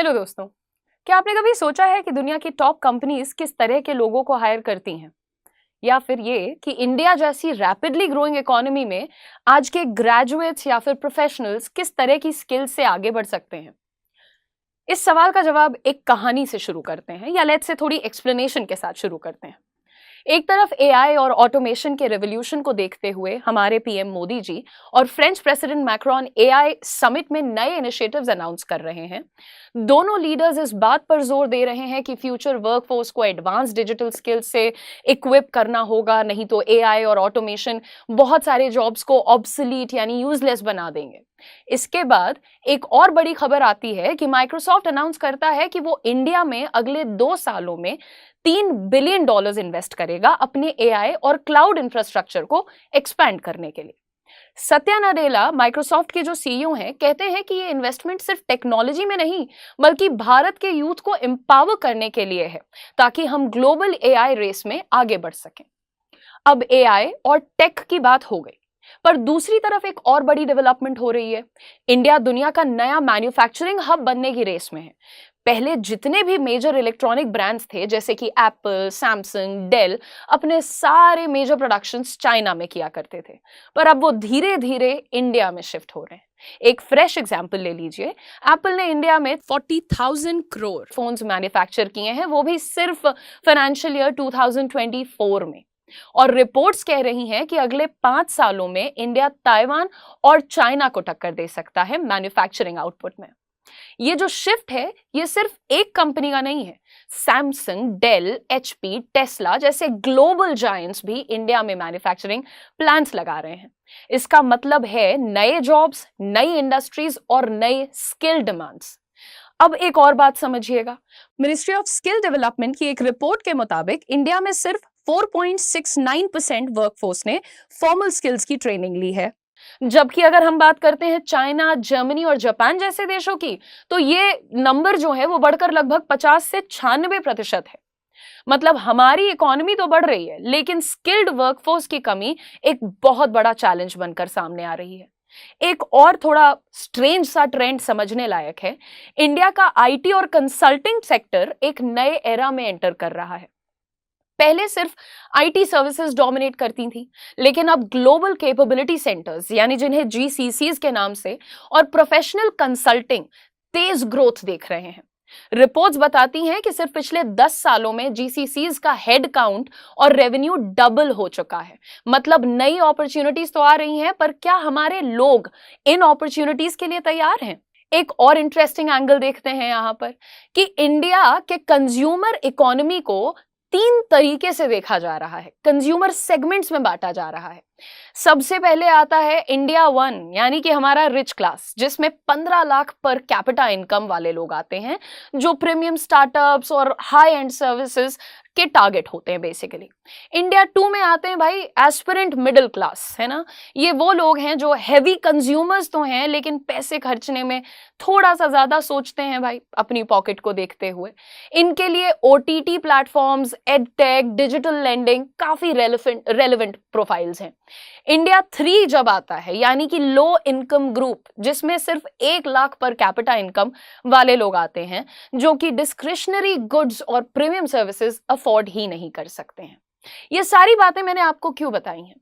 Hello दोस्तों, क्या आपने कभी सोचा है कि दुनिया की टॉप कंपनीज किस तरह के लोगों को हायर करती हैं? या फिर ये कि इंडिया जैसी रैपिडली ग्रोइंग इकोनॉमी में आज के ग्रेजुएट्स या फिर प्रोफेशनल्स किस तरह की स्किल्स से आगे बढ़ सकते हैं? इस सवाल का जवाब एक कहानी से शुरू करते हैं, या लेट्स से थोड़ी एक्सप्लेनेशन के साथ शुरू करते हैं। एक तरफ एआई और ऑटोमेशन के रेवोल्यूशन को देखते हुए हमारे पीएम मोदी जी और French president Macron AI summit में नए इनिशिएटिव्स अनाउंस कर रहे हैं। दोनों लीडर्स इस बात पर जोर दे रहे हैं कि फ्यूचर वर्कफोर्स को एडवांस डिजिटल स्किल्स से इक्विप करना होगा, नहीं तो एआई और ऑटोमेशन बहुत सारे जॉब्स को ऑब्सोलीट यानी यूजलेस बना देंगे। इसके बाद एक और बड़ी खबर आती है कि माइक्रोसॉफ्ट अनाउंस करता है कि वो इंडिया में अगले 2 सालों में $3 बिलियन इन्वेस्ट करेगा अपने एआई और क्लाउड इंफ्रास्ट्रक्चर को एक्सपैंड करने के लिए। सत्या नडेला, माइक्रोसॉफ्ट के जो सीईओ हैं, कहते हैं कि ये इन्वेस्टमेंट सिर्फ टेक्नोलॉजी में नहीं बल्कि भारत के यूथ को एम्पावर करने के लिए है, ताकि हम ग्लोबल एआई रेस में आगे बढ़ सकें। अब एआई और टेक की बात हो गई, पर दूसरी तरफ एक और बड़ी डेवलपमेंट हो रही है। इंडिया दुनिया का नया मैन्युफैक्चरिंग हब बनने की रेस में है। पहले जितने भी मेजर इलेक्ट्रॉनिक ब्रांड्स थे, जैसे कि एप्पल, सैमसंग, डेल, अपने सारे मेजर प्रोडक्शंस चाइना में किया करते थे, पर अब वो धीरे धीरे इंडिया में शिफ्ट हो रहे हैं। एक फ्रेश एग्जांपल ले लीजिए, एप्पल ने इंडिया में 40,000 करोड़ फोन्स मैन्युफैक्चर किए हैं, वो भी सिर्फ फाइनेंशियल ईयर 2024 में। और रिपोर्ट्स कह रही हैं कि अगले 5 सालों में इंडिया ताइवान और चाइना को टक्कर दे सकता है मैन्युफैक्चरिंग आउटपुट में। ये जो शिफ्ट है, ये सिर्फ एक कंपनी का नहीं है। सैमसंग, डेल, एचपी, टेस्ला जैसे ग्लोबल जायंट्स भी इंडिया में मैन्युफैक्चरिंग प्लांट्स लगा रहे हैं। इसका मतलब है नए जॉब्स, नई इंडस्ट्रीज और नए स्किल डिमांड्स। अब एक और बात समझिएगा, मिनिस्ट्री ऑफ स्किल डेवलपमेंट की एक रिपोर्ट के मुताबिक इंडिया में सिर्फ 4.69% वर्कफोर्स ने फॉर्मल स्किल्स की ट्रेनिंग ली है, जबकि अगर हम बात करते हैं चाइना, जर्मनी और जापान जैसे देशों की, तो ये नंबर जो है वो बढ़कर लगभग 50 से 96% है। मतलब हमारी इकोनॉमी तो बढ़ रही है, लेकिन स्किल्ड वर्कफोर्स की कमी एक बहुत बड़ा चैलेंज बनकर सामने आ रही है। एक और थोड़ा स्ट्रेंज सा ट्रेंड समझने लायक है। इंडिया का आईटी और कंसल्टिंग सेक्टर एक नए एरा में एंटर कर रहा है। पहले सिर्फ आईटी सर्विसेज डोमिनेट करती थी, लेकिन अब ग्लोबल कैपेबिलिटी सेंटर्स यानी जिन्हें जीसीसीज के नाम से और प्रोफेशनल कंसल्टिंग तेज ग्रोथ देख रहे हैं। रिपोर्ट्स बताती हैं कि सिर्फ पिछले 10 सालों में जीसीसीज का हेड काउंट और रेवेन्यू डबल हो चुका है। मतलब नई अपॉर्चुनिटीज तो आ रही हैं, पर क्या हमारे लोग इन अपॉर्चुनिटीज के लिए तैयार हैं? एक और इंटरेस्टिंग एंगल देखते हैं यहां पर कि इंडिया के कंज्यूमर इकोनॉमी को 3 तरीके से देखा जा रहा है, कंज्यूमर सेगमेंट्स में बांटा जा रहा है। सबसे पहले आता है इंडिया 1 यानी कि हमारा रिच क्लास, जिसमें 15 लाख पर कैपिटा इनकम वाले लोग आते हैं, जो प्रीमियम स्टार्टअप्स और हाई एंड सर्विसेज के टारगेट होते हैं बेसिकली। इंडिया 2 में आते हैं भाई एस्पिरेंट मिडिल क्लास, है ना। ये वो लोग हैं जो हैवी कंज्यूमर्स तो हैं, लेकिन पैसे खर्चने में थोड़ा सा ज्यादा सोचते हैं भाई, अपनी पॉकेट को देखते हुए। इनके लिए OTT platforms, edtech, digital lending काफी रेलेवेंट प्रोफाइल्स हैं। इंडिया 3 जब आता है, यानी कि लो इनकम ग्रुप, जिसमें सिर्फ 1 लाख पर कैपिटा इनकम वाले लोग आते हैं, जो कि डिस्क्रिशनरी गुड्स और प्रीमियम सर्विसेज अफोर्ड ही नहीं कर सकते हैं। ये सारी बातें मैंने आपको क्यों बताई हैं?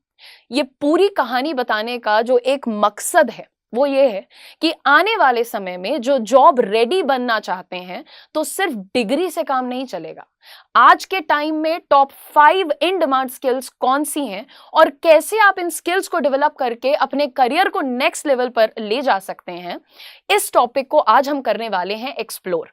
ये पूरी कहानी बताने का जो एक मकसद है वो ये है कि आने वाले समय में जो जॉब रेडी बनना चाहते हैं, तो सिर्फ डिग्री से काम नहीं चलेगा। आज के टाइम में टॉप 5 इन डिमांड स्किल्स कौन सी हैं और कैसे आप इन स्किल्स को डेवलप करके अपने करियर को नेक्स्ट लेवल पर ले जा सकते हैं, इस टॉपिक को आज हम करने वाले हैं एक्सप्लोर।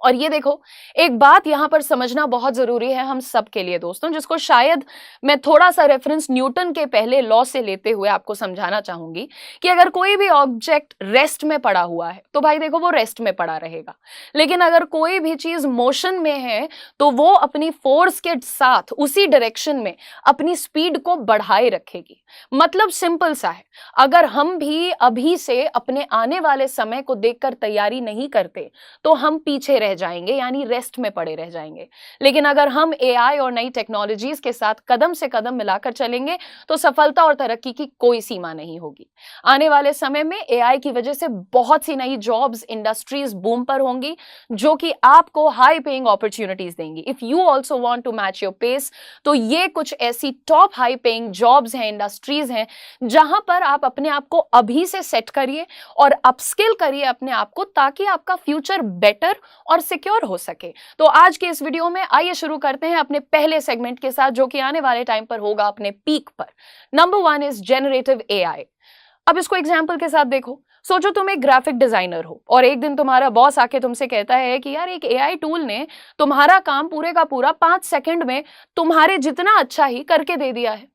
और ये देखो, एक बात यहां पर समझना बहुत जरूरी है हम सब के लिए दोस्तों, जिसको शायद मैं थोड़ा सा रेफरेंस न्यूटन के पहले लॉ से लेते हुए आपको समझाना चाहूंगी कि अगर कोई भी ऑब्जेक्ट रेस्ट में पड़ा हुआ है तो भाई देखो वो रेस्ट में पड़ा रहेगा, लेकिन अगर कोई भी चीज मोशन में है तो वो अपनी फोर्स के साथ उसी डायरेक्शन में अपनी स्पीड को बढ़ाए रखेगी। मतलब सिंपल सा है, अगर हम भी अभी से अपने आने वाले समय को देखकर तैयारी नहीं करते तो हम पीछे रह जाएंगे, यानी रेस्ट में पड़े रह जाएंगे। लेकिन अगर हम एआई और नई टेक्नोलॉजीज के साथ कदम से कदम मिलाकर चलेंगे तो सफलता और तरक्की की कोई सीमा नहीं होगी। आने वाले समय में एआई की वजह से बहुत सी नई जॉब्स, इंडस्ट्रीज बूम पर होंगी, जो कि आपको हाई पेइंग अपॉर्चुनिटीज देंगी। If you also want to match your pace, तो ये कुछ ऐसी टॉप हाई पेइंग जॉब्स हैं, इंडस्ट्रीज हैं, जहां पर आप अपने आप को अभी से सेट करिए और अपस्किल करिए अपने आप को, ताकि आपका फ्यूचर बेटर और सिक्योर हो सके। तो आज के इस वीडियो में आइए शुरू करते हैं अपने पहले सेगमेंट के साथ, जो कि आने वाले टाइम पर होगा अपने पीक पर। Number 1 is generative AI. अब इसको एग्जाम्पल के साथ देखो। सोचो तुम एक ग्राफिक डिजाइनर हो और एक दिन तुम्हारा बॉस आके तुमसे कहता है कि यार एक एआई टूल ने तुम्हारा काम पूरे का पूरा 5 सेकंड में तुम्हारे जितना अच्छा ही करके दे दिया है।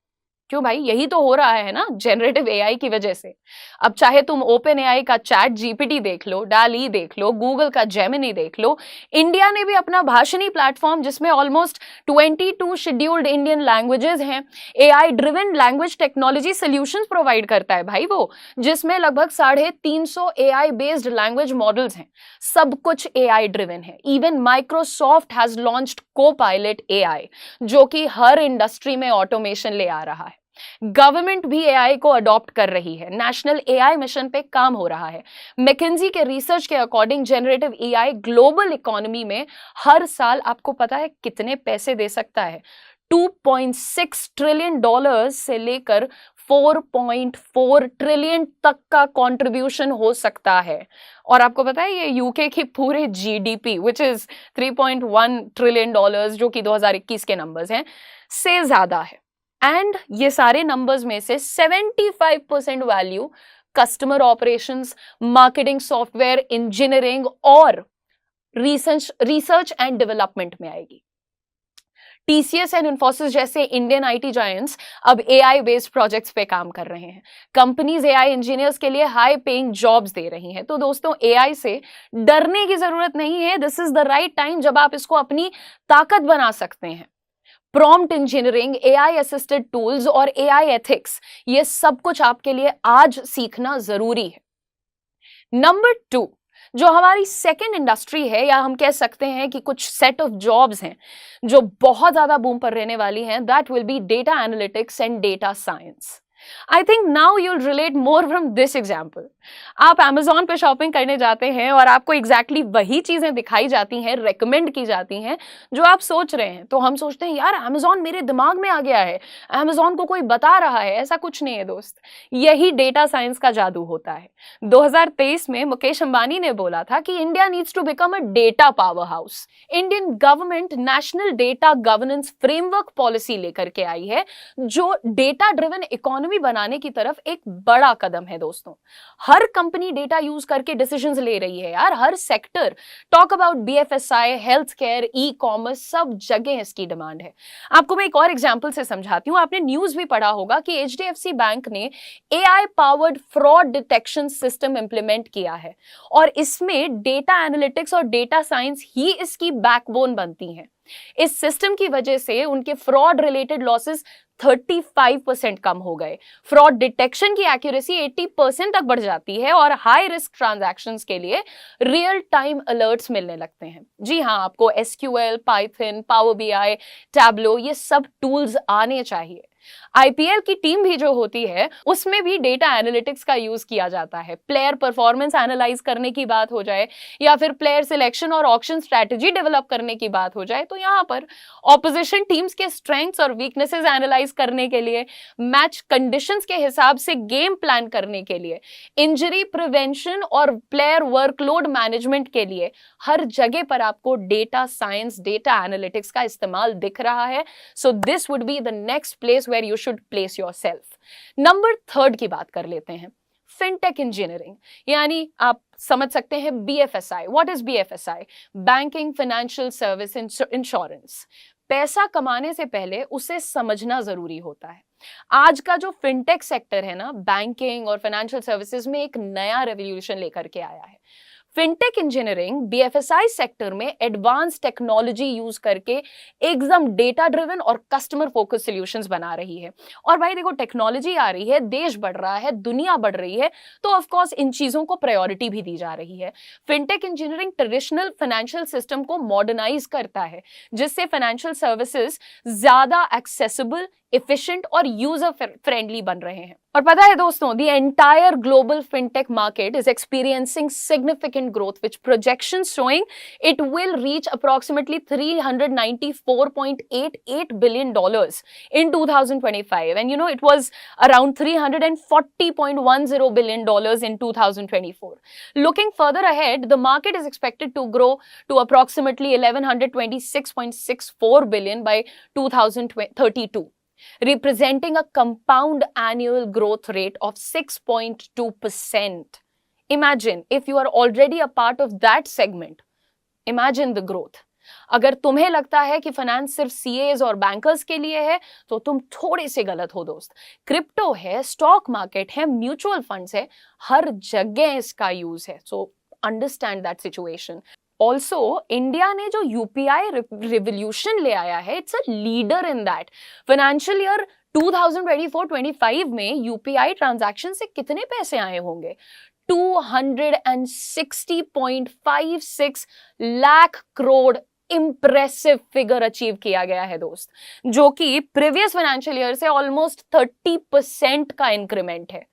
क्यों भाई, यही तो हो रहा है ना जेनरेटिव एआई की वजह से। अब चाहे तुम ओपन एआई का चैट जीपीटी देख लो, डाली देख लो, गूगल का जेमिनी देख लो, इंडिया ने भी अपना भाषणी प्लेटफॉर्म जिसमें ऑलमोस्ट 22 शेड्यूल्ड इंडियन लैंग्वेजेस हैं, AI driven language technology solutions provide करता है भाई वो, जिसमें लगभग 350 एआई बेस्ड लैंग्वेज मॉडल्स हैं। सब कुछ एआई ड्रिवन है। Even Microsoft has launched Copilot AI, जो कि हर इंडस्ट्री में ऑटोमेशन ले आ रहा है। गवर्नमेंट भी एआई को अडॉप्ट कर रही है, नेशनल एआई मिशन पे काम हो रहा है। मैकिंजी के रिसर्च के according generative AI global economy में हर साल आपको पता है कितने पैसे दे सकता है? $2.6 ट्रिलियन से लेकर 4.4 ट्रिलियन तक का कंट्रीब्यूशन हो सकता है। और आपको पता है ये यूके की पूरे जीडीपी विच इज $3.1 ट्रिलियन, जो कि 2021 के नंबर्स हैं, से ज्यादा है। एंड ये सारे नंबर्स में से 75% value customer operations, marketing, software, engineering और रिसर्च एंड डेवलपमेंट में आएगी। टीसीएस एंड इन्फोसिस जैसे इंडियन आईटी जायंट्स अब एआई बेस्ड प्रोजेक्ट्स पे काम कर रहे हैं। कंपनीज एआई इंजीनियर्स के लिए हाई पेइंग जॉब्स दे रही हैं। तो दोस्तों, एआई से डरने की जरूरत नहीं है। This is the right time जब आप इसको अपनी ताकत बना सकते हैं। Prompt engineering, AI assisted tools और एआई एथिक्स, ये सब कुछ आपके लिए आज सीखना जरूरी है। नंबर 2, जो हमारी सेकेंड इंडस्ट्री है, या हम कह सकते हैं कि कुछ सेट ऑफ जॉब्स हैं जो बहुत ज्यादा बूम पर रहने वाली हैं, that will be data analytics and data science. I think now you'll relate more from this example. आप Amazon पे शॉपिंग करने जाते हैं और आपको एग्जैक्टली वही चीजें दिखाई जाती हैं, रेकमेंड की जाती हैं जो आप सोच रहे हैं। तो हम सोचते हैं यार Amazon मेरे दिमाग में आ गया है, Amazon को कोई बता रहा है। ऐसा कुछ नहीं है दोस्त, यही डेटा साइंस का जादू होता है। 2023 में मुकेश अंबानी ने बोला था कि India needs to become a data power house. Indian government national data governance framework policy लेकर के आई है, जो डेटा ड्रिवन इकोनॉमी बनाने की तरफ एक बड़ा कदम है। दोस्तों, हर कंपनी डेटा यूज करके डिसीजंस ले रही है यार, हर sector. Talk about BFSI, health care, e commerce, सब जगह इसकी डिमांड है। आपको मैं एक और एग्जांपल से समझाती हूं। आपने न्यूज भी पढ़ा होगा कि एचडीएफसी बैंक ने AI powered fraud detection system implement किया है, और इसमें डेटा एनालिटिक्स और डेटा साइंस ही इसकी बैकबोन बनती हैं। इस सिस्टम की वजह से उनके फ्रॉड रिलेटेड लॉसेस 35% कम हो गए। फ्रॉड डिटेक्शन की एक्यूरेसी 80% तक बढ़ जाती है और हाई रिस्क ट्रांजैक्शंस के लिए रियल टाइम अलर्ट्स मिलने लगते हैं। जी हाँ, आपको SQL, Python, power BI, tableau, ये सब टूल्स आने चाहिए। आईपीएल की टीम भी जो होती है उसमें भी डेटा एनालिटिक्स का यूज किया जाता है। प्लेयर परफॉर्मेंस एनालाइज करने की बात हो जाए, या फिर प्लेयर सिलेक्शन और ऑक्शन स्ट्रेटजी डेवलप करने की बात हो जाए, तो यहाँ पर ऑपोजिशन टीम्स के स्ट्रेंथ्स और वीकनेसेस एनालाइज करने के लिए, मैच कंडीशंस के हिसाब से गेम प्लान करने के लिए, इंजरी प्रिवेंशन और प्लेयर वर्कलोड मैनेजमेंट के लिए, हर जगह पर आपको डेटा साइंस, डेटा एनालिटिक्स का इस्तेमाल दिख रहा है। So this would be the next place where you should place yourself. Number 3 की बात कर लेते हैं, फिनटेक इंजीनियरिंग, यानी आप समझ सकते हैं BFSI. What is BFSI? Banking, financial service, insurance. पैसा कमाने से पहले उसे समझना जरूरी होता है। आज का जो फिनटेक सेक्टर है ना, बैंकिंग और फाइनेंशियल सर्विसेज में एक नया रेवोल्यूशन लेकर के आया है। फिनटेक इंजीनियरिंग बीएफएसआई सेक्टर में एडवांस टेक्नोलॉजी यूज करके एकदम डेटा ड्रिवन और कस्टमर फोकस सॉल्यूशंस बना रही है। और भाई देखो, टेक्नोलॉजी आ रही है, देश बढ़ रहा है, दुनिया बढ़ रही है, तो ऑफ कोर्स इन चीजों को प्रायोरिटी भी दी जा रही है। Fintech engineering traditional financial system को मॉडर्नाइज करता है, जिससे फाइनेंशियल सर्विसेज ज्यादा एक्सेसिबल, एफिशिएंट और यूजर फ्रेंडली बन रहे हैं। और पता है दोस्तों, the entire global fintech market is experiencing significant growth which projections showing it will reach approximately $394.88 billion in 2025, and it was around $340.10 billion in 2024. Looking further ahead, the market is expected to grow to approximately $1,126.64 billion by 2032. Representing a compound annual growth rate of 6.2%. Imagine if you are already a part of that segment. Imagine the growth. अगर तुम्हें लगता है कि finance सिर्फ CEOs और bankers के लिए है, तो तुम थोड़े से गलत हो दोस्त। क्रिप्टो है, स्टॉक मार्केट है, म्यूचुअल फंड्स है, हर जगह इसका यूज है। So understand that situation. Also India ने जो यूपीआई रिवोल्यूशन ले आया है, it's a leader in that. Financial year 2024-25 में यूपीआई ट्रांजैक्शन से कितने पैसे आए होंगे? 260.56 lakh crore impressive figure achieve किया गया है दोस्त, जो कि प्रीवियस फाइनेंशियल ईयर से ऑलमोस्ट 30% का इंक्रीमेंट है।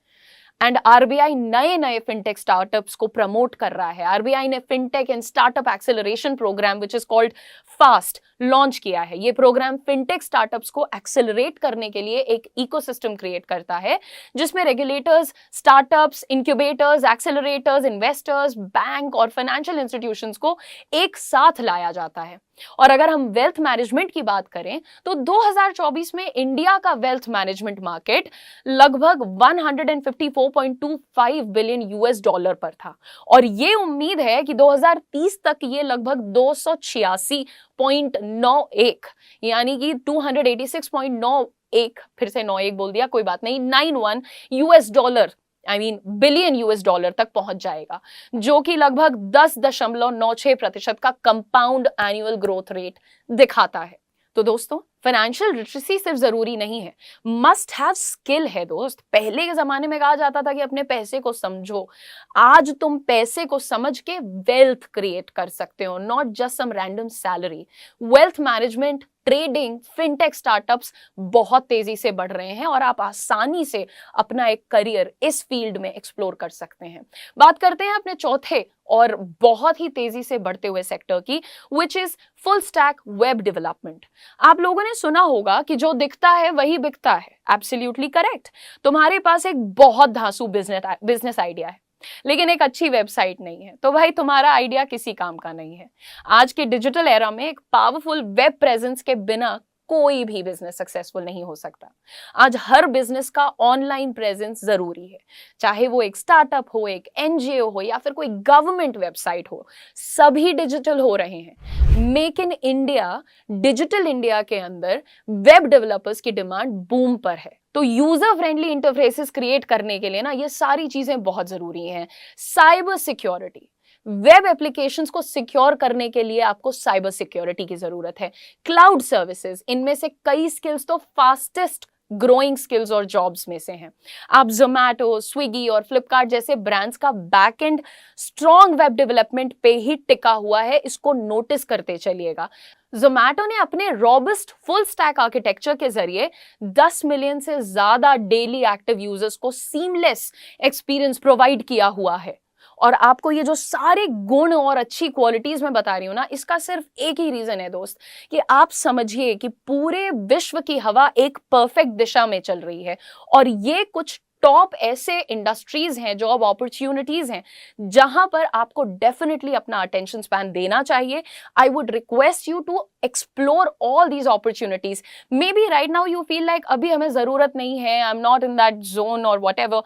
एंड आरबीआई नए नए फिनटेक स्टार्टअप्स को प्रमोट कर रहा है। आरबीआई ने fintech and startup acceleration program which is called fast launch किया है। ये प्रोग्राम फिनटेक स्टार्टअप्स को एक्सेलरेट करने के लिए एक इकोसिस्टम क्रिएट करता है, जिसमें regulators, startups, incubators, accelerators, investors, bank और फाइनेंशियल इंस्टीट्यूशंस को एक साथ लाया जाता है। और अगर हम वेल्थ मैनेजमेंट की बात करें, तो 2024 में इंडिया का वेल्थ मैनेजमेंट मार्केट लगभग 154.25 बिलियन यूएस डॉलर पर था, और ये उम्मीद है कि 2030 तक ये लगभग 286.91 यानी कि 286.91, फिर से 91 बोल दिया, कोई बात नहीं, 91 US dollar, billion US dollar तक पहुंच जाएगा, जो कि लगभग 10.96% का कंपाउंड एनुअल ग्रोथ रेट दिखाता है। तो दोस्तों, फाइनेंशियल लिटरेसी सिर्फ जरूरी नहीं है, मस्ट हैव स्किल है दोस्त। पहले के जमाने में कहा जाता था कि अपने पैसे को समझो, आज तुम पैसे को समझ के वेल्थ क्रिएट कर सकते हो, not just some random salary. Wealth management, trading, fintech startups बहुत तेजी से बढ़ रहे हैं और आप आसानी से अपना एक करियर इस फील्ड में एक्सप्लोर कर सकते हैं। बात करते हैं अपने चौथे और बहुत ही तेजी से बढ़ते हुए सेक्टर की, which is full stack web development. आप लोगों ने सुना होगा कि जो दिखता है वही बिकता है। Absolutely correct. तुम्हारे पास एक बहुत धांसू बिजनेस आइडिया है, लेकिन एक अच्छी वेबसाइट नहीं है, तो भाई तुम्हारा आइडिया किसी काम का नहीं है। आज के डिजिटल एरा में एक पावरफुल वेब प्रेजेंस के बिना कोई भी बिजनेस सक्सेसफुल नहीं हो सकता। आज हर बिजनेस का ऑनलाइन प्रेजेंस जरूरी है, चाहे वो एक स्टार्टअप हो, एक एनजीओ हो या फिर कोई गवर्नमेंट वेबसाइट हो, सभी डिजिटल हो रहे हैं। Make in India, digital India के अंदर वेब डेवलपर्स की डिमांड बूम पर है। तो यूजर फ्रेंडली इंटरफेसेस क्रिएट करने के लिए ना ये सारी चीजें बहुत जरूरी हैं। साइबर सिक्योरिटी, वेब एप्लीकेशंस को सिक्योर करने के लिए आपको साइबर सिक्योरिटी की जरूरत है। क्लाउड सर्विसेज, इनमें से कई स्किल्स तो फास्टेस्ट ग्रोइंग स्किल्स और जॉब्स में से हैं। आप जोमैटो, स्विगी और फ्लिपकार्ट जैसे ब्रांड्स का बैकएंड स्ट्रॉन्ग वेब डेवलपमेंट पे ही टिका हुआ है, इसको नोटिस करते चलिएगा। जोमैटो ने अपने रॉबस्ट फुल स्टैक आर्किटेक्चर के जरिए 10 मिलियन से ज्यादा डेली एक्टिव यूजर्स को सीमलेस एक्सपीरियंस प्रोवाइड किया हुआ है। और आपको ये जो सारे गुण और अच्छी क्वालिटीज मैं बता रही हूं ना, इसका सिर्फ एक ही रीजन है दोस्त, कि आप समझिए कि पूरे विश्व की हवा एक परफेक्ट दिशा में चल रही है, और ये कुछ टॉप ऐसे इंडस्ट्रीज हैं, जॉब अपॉर्चुनिटीज हैं, जहां पर आपको डेफिनेटली अपना अटेंशन स्पैन देना चाहिए। I would request you to explore all these opportunities. Maybe right now you feel like अभी हमें जरूरत नहीं है, I am not in that zone और whatever.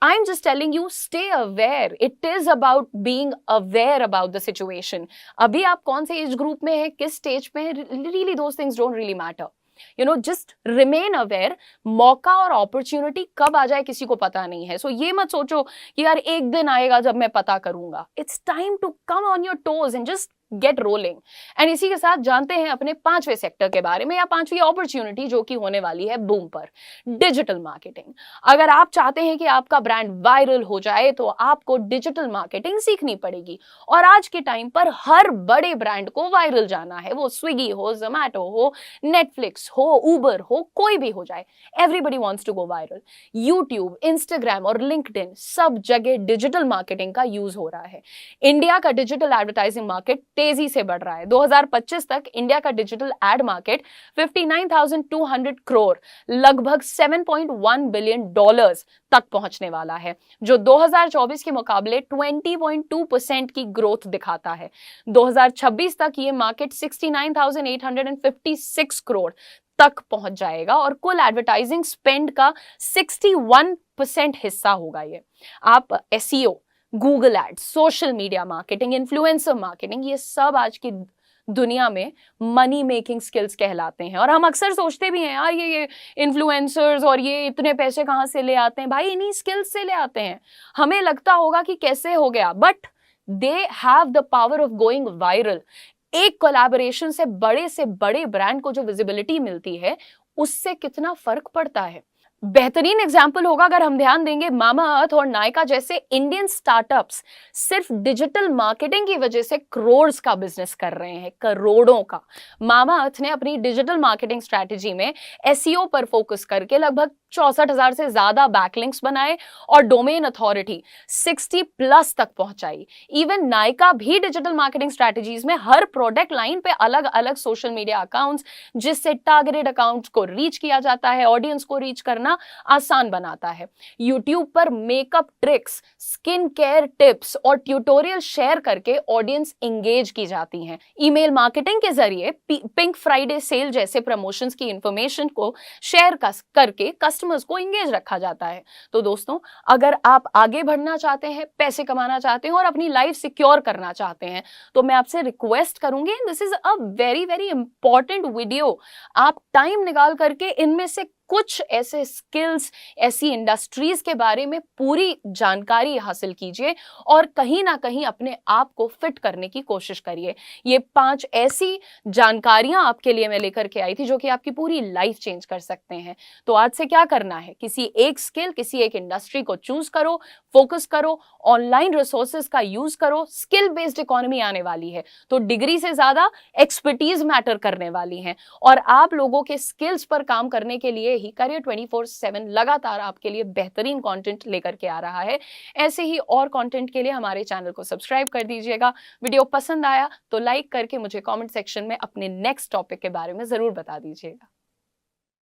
I'm just telling you, stay aware. It is about being aware about the situation. अभी आप कौन से एज ग्रुप में हैं, किस स्टेज पे हैं, really those things don't really matter. Just remain aware. मौका और अपॉर्चुनिटी कब आ जाए किसी को पता नहीं है। सो ये मत सोचो कि यार एक दिन आएगा जब मैं पता करूंगा। It's time to come on your toes and just get rolling. And इसी के साथ जानते हैं अपने 5वें सेक्टर के बारे में, या 5वीं अपॉर्चुनिटी जो कि होने वाली है बूम पर, डिजिटल मार्केटिंग। अगर आप चाहते हैं कि आपका ब्रांड वायरल हो जाए तो आपको डिजिटल मार्केटिंग सीखनी पड़ेगी। और आज के टाइम पर हर बड़े ब्रांड को वायरल जाना है, वो स्विगी हो, जोमैटो हो, नेटफ्लिक्स हो, उबर हो, कोई भी हो जाए, everybody wants to go viral. YouTube, Instagram और लिंक्डइन सब जगह डिजिटल मार्केटिंग का यूज हो रहा है। इंडिया का डिजिटल एडवर्टाइजिंग मार्केट तेजी से बढ़ रहा है। 2025 तक इंडिया का डिजिटल एड मार्केट 59,200 करोड़, लगभग $7.1 बिलियन तक पहुंचने वाला है, जो 2024 के मुकाबले 20.2% की ग्रोथ दिखाता है। 2026 तक ये मार्केट 69,856 करोड़ तक पहुंच जाएगा और कुल एडवर्टाइजिंग स्पेंड का 61% हिस्सा होगा ये। आप SEO, Google ads, social media marketing, influencer marketing, ये सब आज की दुनिया में मनी मेकिंग स्किल्स कहलाते हैं। और हम अक्सर सोचते भी हैं यार ये इन्फ्लुएंसर्स और ये इतने पैसे कहाँ से ले आते हैं। भाई इन्हीं स्किल्स से ले आते हैं। हमें लगता होगा कि कैसे हो गया, but they have the power of going viral. एक कोलैबोरेशन से बड़े ब्रांड को जो विजिबिलिटी मिलती है, उससे कितना फर्क पड़ता है। बेहतरीन एग्जाम्पल होगा अगर हम ध्यान देंगे, मामाअर्थ और नायका जैसे इंडियन स्टार्टअप्स सिर्फ डिजिटल मार्केटिंग की वजह से करोड़ का बिजनेस कर रहे हैं, करोड़ों का। मामाअर्थ ने अपनी डिजिटल मार्केटिंग स्ट्रैटेजी में एसईओ पर फोकस करके लगभग 64,000 से ज्यादा बैकलिंक्स बनाए और डोमेन अथॉरिटी 60+ तक पहुंचाई। इवन नायका भी डिजिटल मार्केटिंग स्ट्रैटेजीज में हर प्रोडक्ट लाइन पे अलग अलग सोशल मीडिया अकाउंट्स, जिससे टारगेटेड अकाउंट्स को रीच किया जाता है, ऑडियंस को रीच करना आसान बनाता है। यूट्यूब पर makeup tricks, skin care tips और ट्यूटोरियल शेयर करके ऑडियंस एंगेज की जाती हैं। ईमेल मार्केटिंग के जरिए पिंक फ्राइडे सेल जैसे प्रमोशंस की इंफॉर्मेशन को शेयर करके कस्टमर्स को एंगेज रखा जाता है। तो दोस्तों, अगर आप आगे बढ़ना चाहते हैं, पैसे कमाना चाहते हैं और अपनी लाइफ सिक्योर करना चाहते हैं, तो मैं आपसे रिक्वेस्ट करूंगी, this is a very very important video. आप टाइम निकाल करके इनमें से कुछ ऐसे स्किल्स, ऐसी इंडस्ट्रीज के बारे में पूरी जानकारी हासिल कीजिए और कहीं ना कहीं अपने आप को फिट करने की कोशिश करिए। ये 5 ऐसी जानकारियां आपके लिए मैं लेकर के आई थी जो कि आपकी पूरी लाइफ चेंज कर सकते हैं। तो आज से क्या करना है, किसी एक स्किल, किसी एक इंडस्ट्री को चूज करो, फोकस करो, ऑनलाइन रिसोर्सेज का यूज करो। स्किल बेस्ड इकोनॉमी आने वाली है, तो डिग्री से ज्यादा एक्सपर्टीज मैटर करने वाली है। और आप लोगों के स्किल्स पर काम करने के लिए ही करियर 24/7 लगातार आपके लिए बेहतरीन कंटेंट लेकर के आ रहा है। ऐसे ही और कंटेंट के लिए हमारे चैनल को सब्सक्राइब कर दीजिएगा। वीडियो पसंद आया तो लाइक करके मुझे कमेंट सेक्शन में अपने नेक्स्ट टॉपिक के बारे में जरूर बता दीजिएगा।